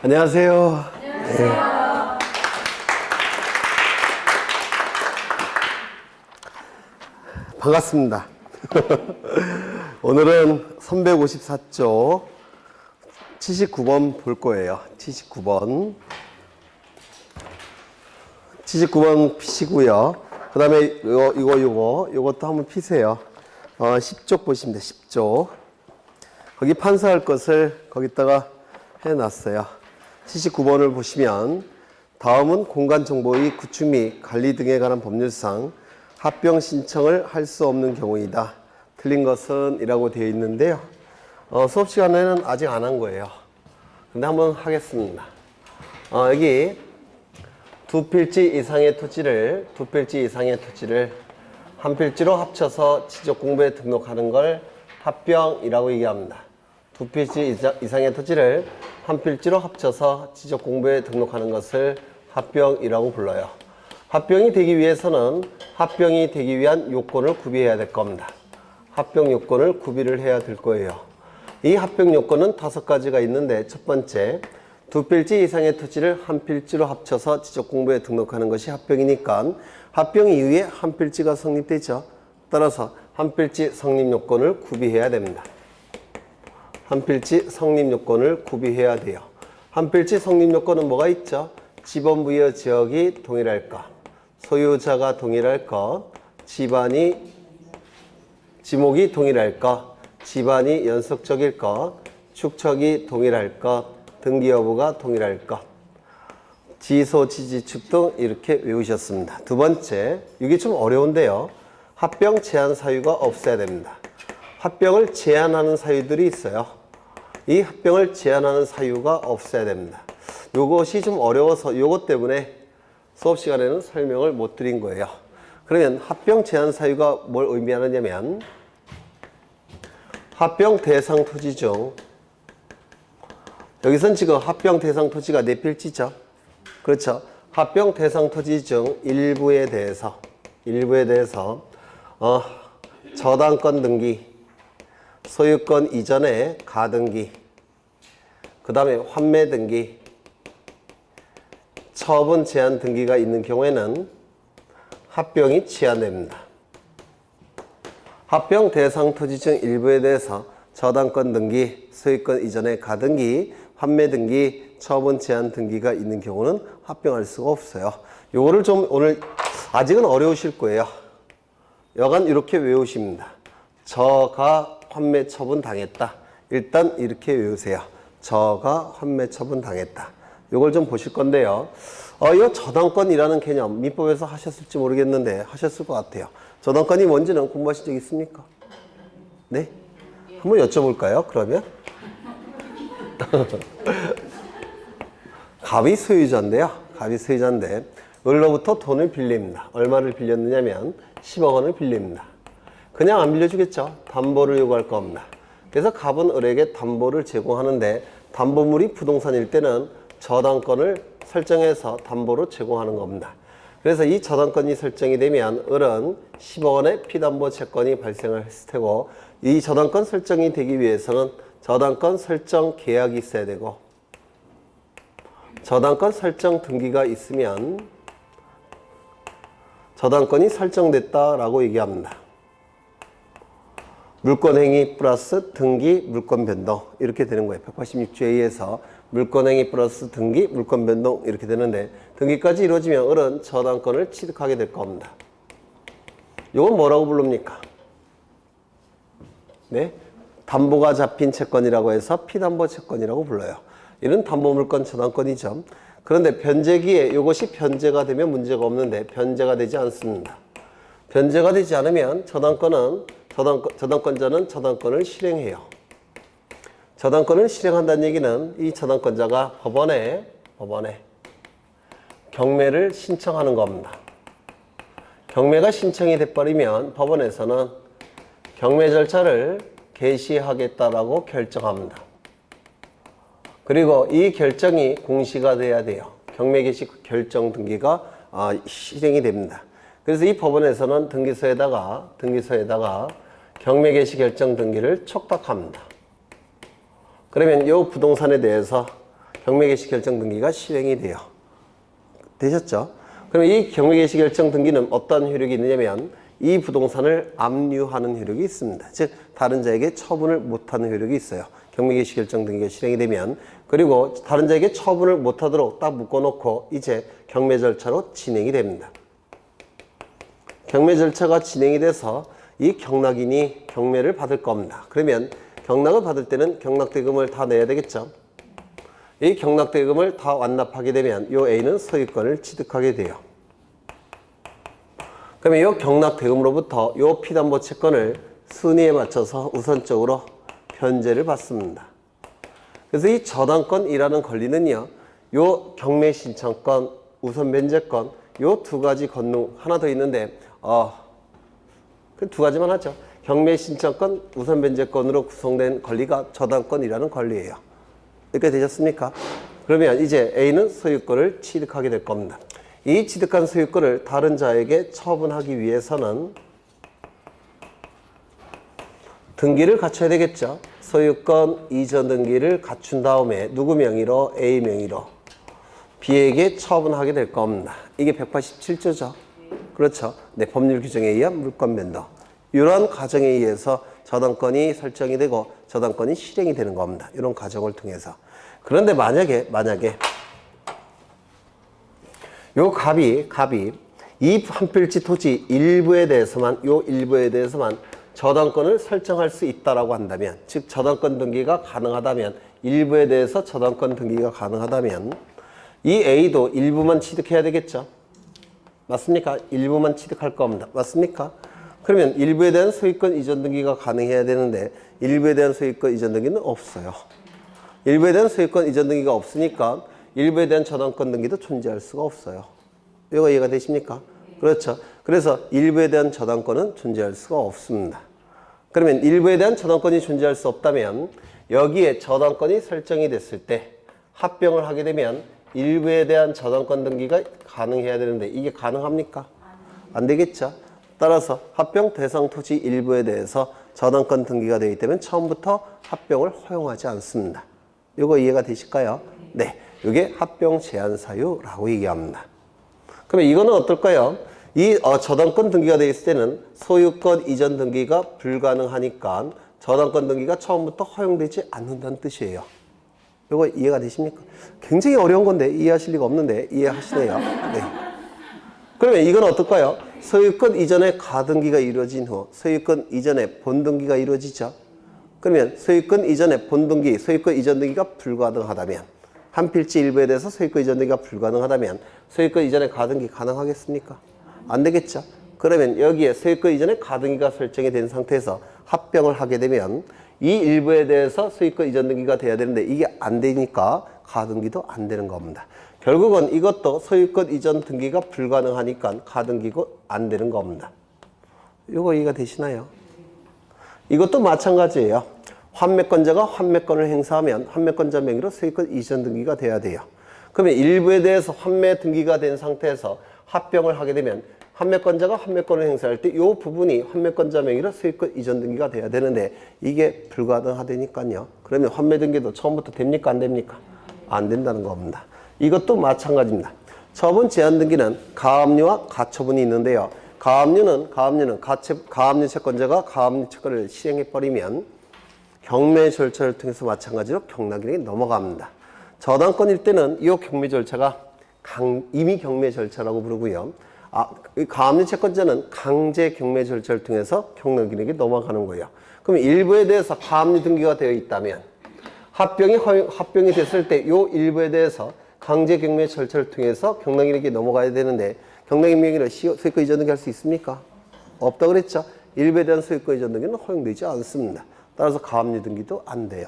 안녕하세요. 안녕하세요. 네. 반갑습니다. 오늘은 354조 79번 볼 거예요. 79번. 79번 피시고요. 그 다음에 요것도 한번 피세요. 10쪽 보시면 돼요. 10쪽. 거기 판사할 것을 거기다가 해놨어요. 79번을 보시면 다음은 공간정보의 구축 및 관리 등에 관한 법률상 합병 신청을 할 수 없는 경우이다. 틀린 것은 이라고 되어 있는데요. 수업 시간에는 아직 안 한 거예요. 근데 한번 하겠습니다. 여기 두 필지 이상의 토지를 한 필지로 합쳐서 지적공부에 등록하는 걸 합병이라고 얘기합니다. 두 필지 이상의 토지를 한 필지로 합쳐서 지적공부에 등록하는 것을 합병이라고 불러요. 합병이 되기 위해서는 합병이 되기 위한 요건을 구비해야 될 겁니다. 합병 요건을 구비를 해야 될 거예요. 이 합병 요건은 5가지가 있는데, 첫 번째, 두 필지 이상의 토지를 한 필지로 합쳐서 지적공부에 등록하는 것이 합병이니까 합병 이후에 한 필지가 성립되죠. 따라서 한 필지 성립 요건을 구비해야 됩니다. 한 필지 성립 요건을 구비해야 돼요. 한 필지 성립 요건은 뭐가 있죠? 지번 부여 지역이 동일할 것, 소유자가 동일할 것, 지목이 동일할 것, 집안이 연속적일 것, 축척이 동일할 것, 등기 여부가 동일할 것, 지소, 지지축 등 이렇게 외우셨습니다. 두 번째, 이게 좀 어려운데요. 합병 제한 사유가 없어야 됩니다. 합병을 제한하는 사유들이 있어요. 이 합병을 제한하는 사유가 없어야 됩니다. 요것이 좀 어려워서 요것 때문에 수업 시간에는 설명을 못 드린 거예요. 그러면 합병 제한 사유가 뭘 의미하느냐면, 합병 대상 토지 중, 여기선 지금 합병 대상 토지가 4필지죠. 그렇죠. 합병 대상 토지 중 일부에 대해서 저당권 등기, 소유권 이전에 가등기, 그 다음에 환매 등기, 처분 제한 등기가 있는 경우에는 합병이 제한됩니다. 합병 대상 토지 중 일부에 대해서 저당권 등기, 소유권 이전에 가등기, 환매 등기, 처분 제한 등기가 있는 경우는 합병할 수가 없어요. 요거를 좀 오늘 아직은 어려우실 거예요. 여간 이렇게 외우십니다. 저가 환매 처분 당했다. 일단 이렇게 외우세요. 저가 환매 처분 당했다. 요걸 좀 보실 건데요. 이 저당권이라는 개념 민법에서 하셨을지 모르겠는데 하셨을 것 같아요. 저당권이 뭔지는 공부하신 적 있습니까? 네? 한번 여쭤볼까요? 그러면 갑이 소유자인데요. 갑이 소유자인데 을로부터 돈을 빌립니다. 얼마를 빌렸느냐면 10억 원을 빌립니다. 그냥 안 빌려주겠죠. 담보를 요구할 겁니다. 그래서 갑은 을에게 담보를 제공하는데, 담보물이 부동산일 때는 저당권을 설정해서 담보로 제공하는 겁니다. 그래서 이 저당권이 설정이 되면 을은 10억 원의 피담보 채권이 발생을 했을 테고, 이 저당권 설정이 되기 위해서는 저당권 설정 계약이 있어야 되고, 저당권 설정 등기가 있으면 저당권이 설정됐다라고 얘기합니다. 물권행위 플러스 등기, 물권 변동 이렇게 되는 거예요. 186조에서 물권행위 플러스 등기, 물권 변동 이렇게 되는데, 등기까지 이루어지면 을은 저당권을 취득하게 될 겁니다. 이건 뭐라고 부릅니까? 네, 담보가 잡힌 채권이라고 해서 피담보 채권이라고 불러요. 이런 담보물권 저당권이죠. 그런데 변제기에 이것이 변제가 되면 문제가 없는데 변제가 되지 않습니다. 변제가 되지 않으면 저당권자는 저당권을 실행해요. 저당권을 실행한다는 얘기는 이 저당권자가 법원에 경매를 신청하는 겁니다. 경매가 신청이 돼버리면 법원에서는 경매 절차를 개시하겠다라고 결정합니다. 그리고 이 결정이 공시가 돼야 돼요. 경매 개시 결정 등기가 실행이 됩니다. 그래서 이 법원에서는 등기소에다가 경매 개시 결정 등기를 촉탁합니다. 그러면 이 부동산에 대해서 경매 개시 결정 등기가 실행이 돼요. 되셨죠? 그럼 이 경매 개시 결정 등기는 어떤 효력이 있느냐면 이 부동산을 압류하는 효력이 있습니다. 즉 다른 자에게 처분을 못하는 효력이 있어요. 경매 개시 결정 등기가 실행이 되면. 그리고 다른 자에게 처분을 못하도록 딱 묶어놓고 이제 경매 절차로 진행이 됩니다. 경매 절차가 진행이 돼서 이 경락인이 경매를 받을 겁니다. 그러면 경락을 받을 때는 경락대금을 다 내야 되겠죠. 이 경락대금을 다 완납하게 되면 이 A는 소유권을 취득하게 돼요. 그러면 이 경락대금으로부터 이 피담보 채권을 순위에 맞춰서 우선적으로 변제를 받습니다. 그래서 이 저당권이라는 권리는요, 이 경매신청권, 우선변제권, 이 두 가지 권능 하나 더 있는데 그 두 가지만 하죠. 경매신청권, 우선변제권으로 구성된 권리가 저당권이라는 권리예요. 이렇게 되셨습니까? 그러면 이제 A는 소유권을 취득하게 될 겁니다. 이 취득한 소유권을 다른 자에게 처분하기 위해서는 등기를 갖춰야 되겠죠. 소유권 이전 등기를 갖춘 다음에 누구 명의로? A 명의로 B에게 처분하게 될 겁니다. 이게 187조죠. 그렇죠. 네, 법률 규정에 의한 물권 변동. 이런 과정에 의해서 저당권이 설정이 되고 저당권이 실행이 되는 겁니다. 이런 과정을 통해서. 그런데 만약에 요 갑이 이 한 필지 토지 일부에 대해서만 저당권을 설정할 수 있다라고 한다면, 즉 저당권 등기가 가능하다면, 일부에 대해서 저당권 등기가 가능하다면 이 A도 일부만 취득해야 되겠죠. 맞습니까? 일부만 취득할 겁니다. 맞습니까? 그러면 일부에 대한 소유권 이전 등기가 가능해야 되는데 일부에 대한 소유권 이전 등기는 없어요. 일부에 대한 소유권 이전 등기가 없으니까 일부에 대한 저당권 등기도 존재할 수가 없어요. 이거 이해가 되십니까? 그렇죠. 그래서 일부에 대한 저당권은 존재할 수가 없습니다. 그러면 일부에 대한 저당권이 존재할 수 없다면 여기에 저당권이 설정이 됐을 때 합병을 하게 되면 일부에 대한 저당권 등기가 가능해야 되는데 이게 가능합니까? 안 되겠죠. 따라서 합병 대상 토지 일부에 대해서 저당권 등기가 되기 때문에 처음부터 합병을 허용하지 않습니다. 이거 이해가 되실까요? 네, 이게 합병 제한 사유라고 얘기합니다. 그러면 이거는 어떨까요? 이 저당권 등기가 되어 있을 때는 소유권 이전 등기가 불가능하니까 저당권 등기가 처음부터 허용되지 않는다는 뜻이에요. 이거 이해가 되십니까? 굉장히 어려운 건데 이해하실 리가 없는데 이해하시네요. 네. 그러면 이건 어떨까요? 소유권 이전에 가등기가 이루어진 후 소유권 이전에 본등기가 이루어지죠. 그러면 소유권 이전에 본등기, 소유권 이전 등기가 불가능하다면, 한 필지 일부에 대해서 소유권 이전 등기가 불가능하다면 소유권 이전에 가등기 가능하겠습니까? 안 되겠죠. 그러면 여기에 소유권 이전에 가등기가 설정이 된 상태에서 합병을 하게 되면 이 일부에 대해서 소유권 이전 등기가 돼야 되는데 이게 안 되니까 가등기도 안 되는 겁니다. 결국은 이것도 소유권 이전 등기가 불가능하니까 가등기고 안 되는 겁니다. 이거 이해가 되시나요? 이것도 마찬가지예요. 환매권자가 환매권을 행사하면 환매권자 명의로 소유권 이전 등기가 돼야 돼요. 그러면 일부에 대해서 환매 등기가 된 상태에서 합병을 하게 되면 환매권자가 환매권을 행사할 때 이 부분이 환매권자 명의로 소유권 이전 등기가 돼야 되는데 이게 불가능하다니까요. 그러면 환매 등기도 처음부터 됩니까? 안 됩니까? 안 된다는 겁니다. 이것도 마찬가지입니다. 처분 제한 등기는 가압류와 가처분이 있는데요. 가압류 채권자가 가압류 채권을 시행해버리면 경매 절차를 통해서 마찬가지로 경락인에게 넘어갑니다. 저당권일 때는 이 경매 절차가 임의 경매 절차라고 부르고요. 이 가압류 채권자는 강제 경매 절차를 통해서 경락인에게 넘어가는 거예요. 그럼 일부에 대해서 가압류 등기가 되어 있다면 합병이 됐을 때 이 일부에 대해서 강제 경매 절차를 통해서 경락인에게 넘어가야 되는데 경락인 명의로 소유권 이전 등기 할 수 있습니까? 없다 그랬죠. 일부에 대한 소유권 이전 등기는 허용되지 않습니다. 따라서 가압류 등기도 안 돼요.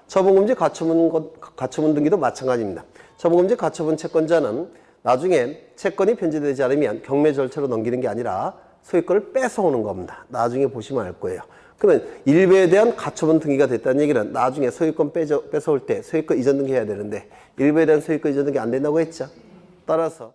처분금지 가처분 등기도 마찬가지입니다. 처분금지 가처분 채권자는 나중에 채권이 변제되지 않으면 경매 절차로 넘기는 게 아니라 소유권을 뺏어오는 겁니다. 나중에 보시면 알 거예요. 그러면 일부에 대한 가처분 등기가 됐다는 얘기는 나중에 소유권 뺏어올 때 소유권 이전 등기 해야 되는데 일부에 대한 소유권 이전 등기 안 된다고 했죠. 따라서